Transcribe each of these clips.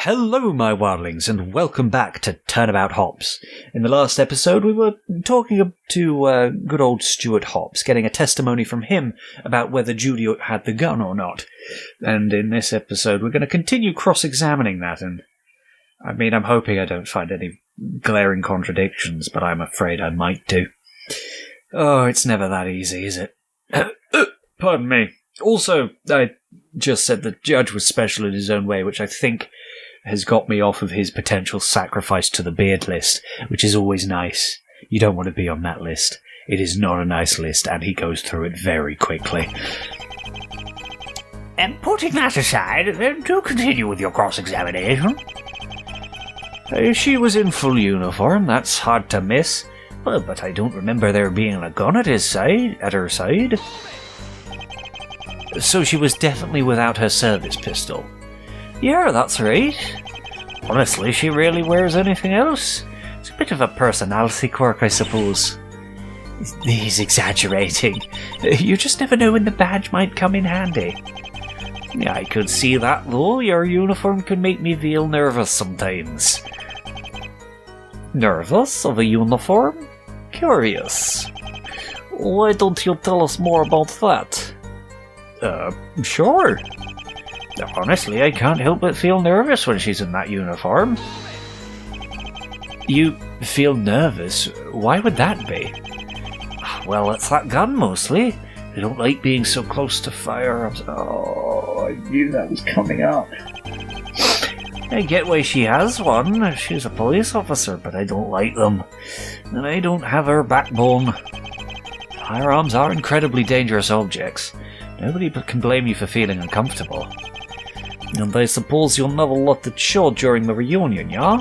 Hello, my wildlings, and welcome back to Turnabout Hops. In the last episode, we were talking to good old Stuart Hops, getting a testimony from him about whether Judy had the gun or not. And in this episode, we're going to continue cross-examining that, and I'm hoping I don't find any glaring contradictions, but I'm afraid I might do. Oh, it's never that easy, is it? Pardon me. Also, I just said the judge was special in his own way, which I think has got me off of his potential sacrifice to the beard list, which is always nice. You don't want to be on that list. It is not a nice list, and he goes through it very quickly. And putting that aside, do continue with your cross-examination. She was in full uniform, that's hard to miss. Well, but I don't remember there being a gun at her side. So she was definitely without her service pistol. Yeah, that's right. Honestly, she rarely wears anything else. It's a bit of a personality quirk, I suppose. He's exaggerating. You just never know when the badge might come in handy. Yeah, I could see that, though. Your uniform can make me feel nervous sometimes. Nervous of a uniform? Curious. Why don't you tell us more about that? Sure. Honestly, I can't help but feel nervous when she's in that uniform. You feel nervous? Why would that be? Well, it's that gun, mostly. I don't like being so close to firearms. Oh, I knew that was coming up. I get why she has one. She's a police officer, but I don't like them. And I don't have her backbone. Firearms are incredibly dangerous objects. Nobody can blame you for feeling uncomfortable. And I suppose you'll never let it show during the reunion, yeah?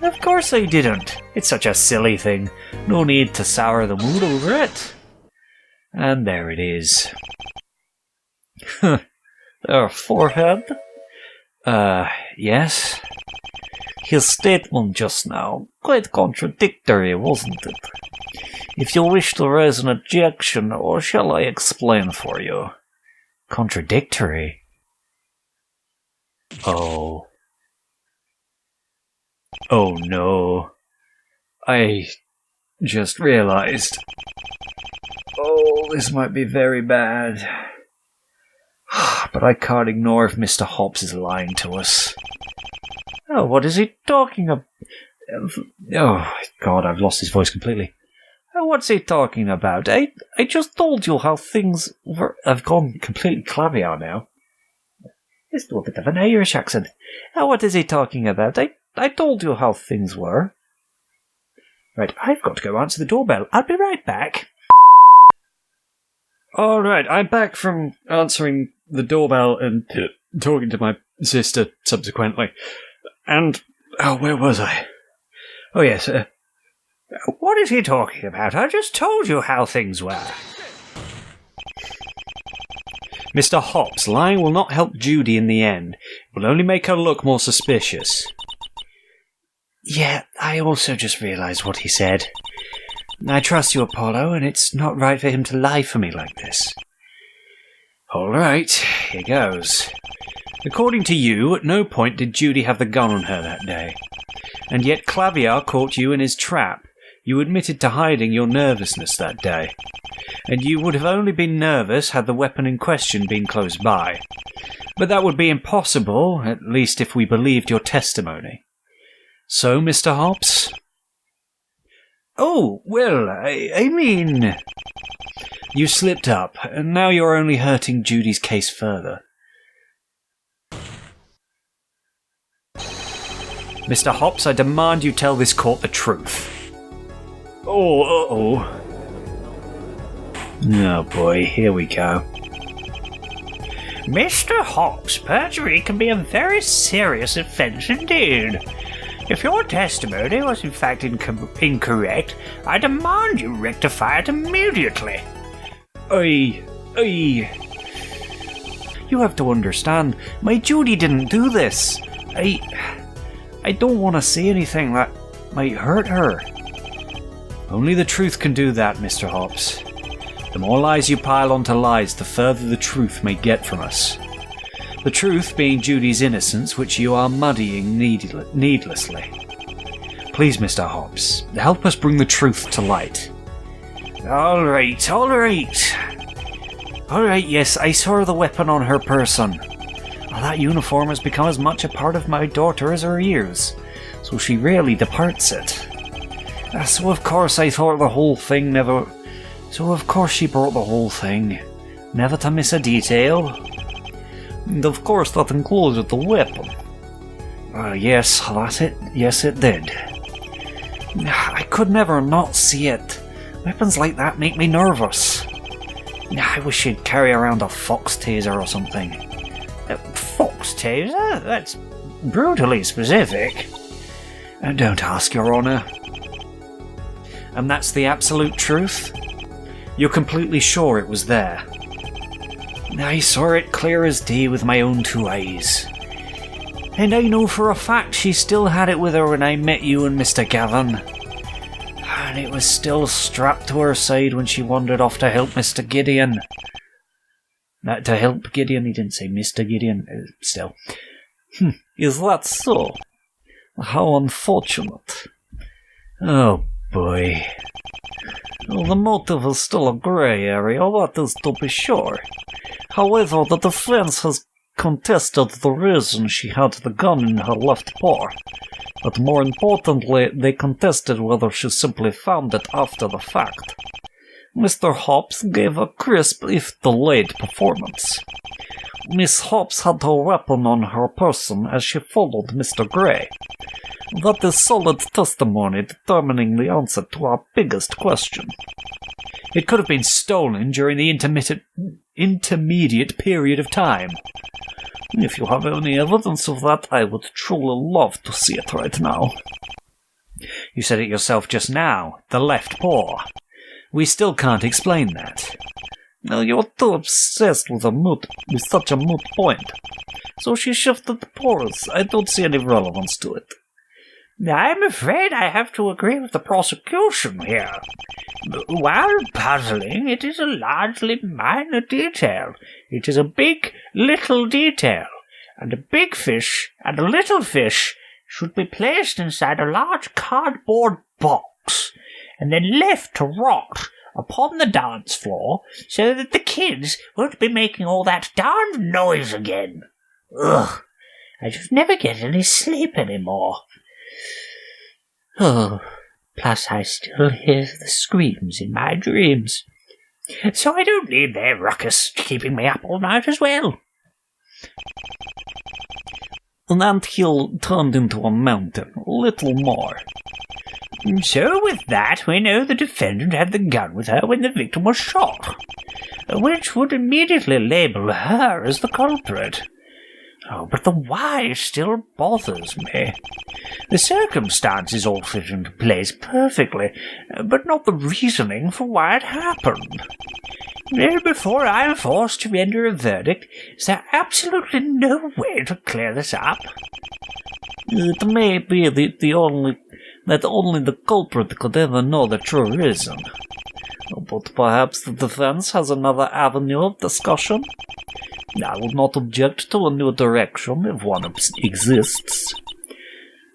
Of course I didn't. It's such a silly thing. No need to sour the mood over it. And there it is. Her forehead? Yes. His statement just now, quite contradictory, wasn't it? If you wish to raise an objection, or shall I explain for you? Contradictory? Oh no. I just realized. Oh, this might be very bad. But I can't ignore if Mr. Hobbs is lying to us. Oh, what is he talking about? Oh, God, I've lost his voice completely. Oh, what's he talking about? I just told you how things were. I've gone completely clavier now. It's a bit of an Irish accent. Oh, what is he talking about? I told you how things were. Right, I've got to go answer the doorbell. I'll be right back. Alright, I'm back from answering the doorbell and talking to my sister subsequently. And, where was I? Oh yes, what is he talking about? I just told you how things were. Mr. Hops, lying will not help Judy in the end. It will only make her look more suspicious. Yeah, I also just realised what he said. I trust you, Apollo, and it's not right for him to lie for me like this. Alright, here goes. According to you, at no point did Judy have the gun on her that day. And yet Clavier caught you in his trap. You admitted to hiding your nervousness that day. And you would have only been nervous had the weapon in question been close by. But that would be impossible, at least if we believed your testimony. So, Mr. Hobbs? Oh, well, I mean... You slipped up, and now you're only hurting Judy's case further. Mr. Hobbs, I demand you tell this court the truth. Oh boy, here we go. Mr. Hobbs, perjury can be a very serious offence indeed. If your testimony was in fact incorrect, I demand you rectify it immediately. You have to understand, my Judy didn't do this. I don't want to say anything that might hurt her. Only the truth can do that, Mr. Hobbs. The more lies you pile onto lies, the further the truth may get from us. The truth being Judy's innocence, which you are muddying needlessly. Please, Mr. Hobbs, help us bring the truth to light. All right. Yes, I saw the weapon on her person. That uniform has become as much a part of my daughter as her ears, so she rarely departs it. So of course I thought the whole thing never... So of course she brought the whole thing, never to miss a detail. And of course that included the weapon. Yes, that's it. Yes, it did. I could never not see it. Weapons like that make me nervous. I wish she'd carry around a fox taser or something. Fox taser? That's brutally specific. Don't ask, Your Honour. And that's the absolute truth? You're completely sure it was there? I saw it clear as day with my own 2 eyes. And I know for a fact she still had it with her when I met you and Mr. Gavin. And it was still strapped to her side when she wandered off to help Mr. Gideon. To help Gideon, he didn't say Mr. Gideon, still. Is that so? How unfortunate. Oh boy. Well, the motive is still a grey area, that is to be sure. However, the defense has contested the reason she had the gun in her left paw. But more importantly, they contested whether she simply found it after the fact. Mr. Hobbs gave a crisp, if delayed, performance. Miss Hobbs had her weapon on her person as she followed Mr. Gray. That is solid testimony determining the answer to our biggest question. It could have been stolen during the intermediate period of time. If you have any evidence of that, I would truly love to see it right now. You said it yourself just now, the left paw. We still can't explain that. Now you're too obsessed with such a moot point. So she shifted the paws. I don't see any relevance to it. I'm afraid I have to agree with the prosecution here. While puzzling, it is a largely minor detail. It is a big, little detail, and a big fish and a little fish should be placed inside a large cardboard box, and then left to rot upon the dance floor so that the kids won't be making all that darned noise again. Ugh, I just never get any sleep anymore. Oh, plus I still hear the screams in my dreams. So I don't need their ruckus keeping me up all night as well. An anthill turned into a mountain, a little more. So with that, we know the defendant had the gun with her when the victim was shot, which would immediately label her as the culprit. Oh, but the why still bothers me. The circumstances all fit into place perfectly, but not the reasoning for why it happened. Before I am forced to render a verdict, is there absolutely no way to clear this up? It may be that only the culprit could ever know the true reason. But perhaps the defense has another avenue of discussion. I would not object to a new direction if one exists.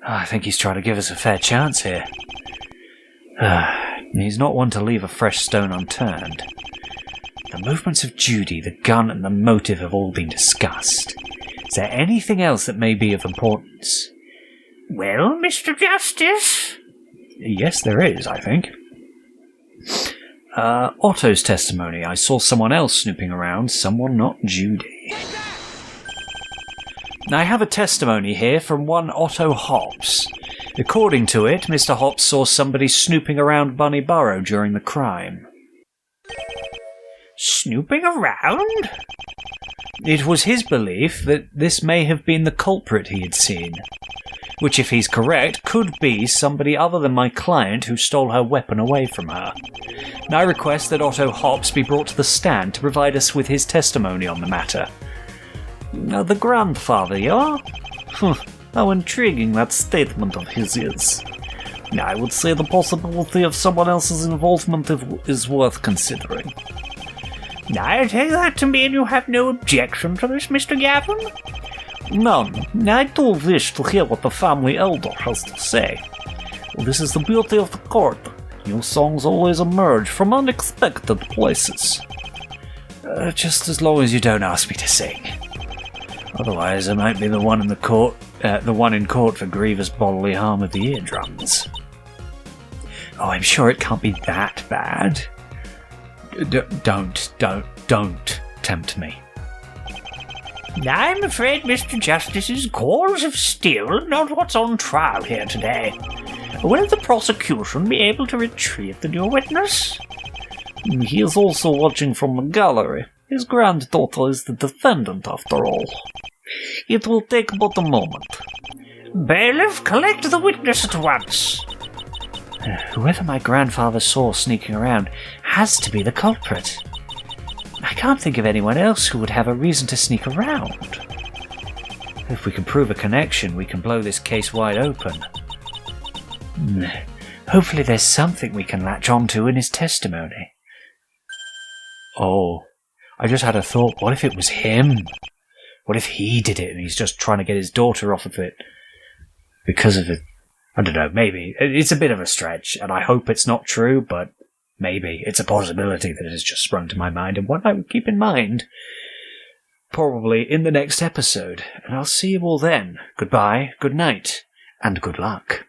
I think he's trying to give us a fair chance here. He's not one to leave a fresh stone unturned. The movements of Judy, the gun, and the motive have all been discussed. Is there anything else that may be of importance? Well, Mr. Justice? Yes, there is, I think. Otto's testimony. I saw someone else snooping around, someone not Judy. I have a testimony here from one Otto Hobbs. According to it, Mr. Hobbs saw somebody snooping around Bunny Burrow during the crime. Snooping around? It was his belief that this may have been the culprit he had seen, which, if he's correct, could be somebody other than my client who stole her weapon away from her. I request that Otto Hobbs be brought to the stand to provide us with his testimony on the matter. The grandfather, yeah? How intriguing that statement of his is. I would say the possibility of someone else's involvement is worth considering. I take that to mean you have no objection to this, Mr. Gavin? None. I do wish to hear what the family elder has to say. This is the beauty of the court. New songs always emerge from unexpected places. Just as long as you don't ask me to sing. Otherwise, I might be the one in court for grievous bodily harm of the eardrums. Oh, I'm sure it can't be that bad. Don't tempt me. I'm afraid Mr. Justice's cause of steel not what's on trial here today. Will the prosecution be able to retrieve the new witness? He is also watching from the gallery. His granddaughter is the defendant, after all. It will take but a moment. Bailiff, collect the witness at once. Whoever my grandfather saw sneaking around has to be the culprit. I can't think of anyone else who would have a reason to sneak around. If we can prove a connection, we can blow this case wide open. Hopefully there's something we can latch onto in his testimony. Oh, I just had a thought. What if it was him? What if he did it and he's just trying to get his daughter off of it? Because of it. I don't know, maybe. It's a bit of a stretch, and I hope it's not true, but maybe. It's a possibility that has just sprung to my mind, and one I would keep in mind. Probably in the next episode. And I'll see you all then. Goodbye, good night, and good luck.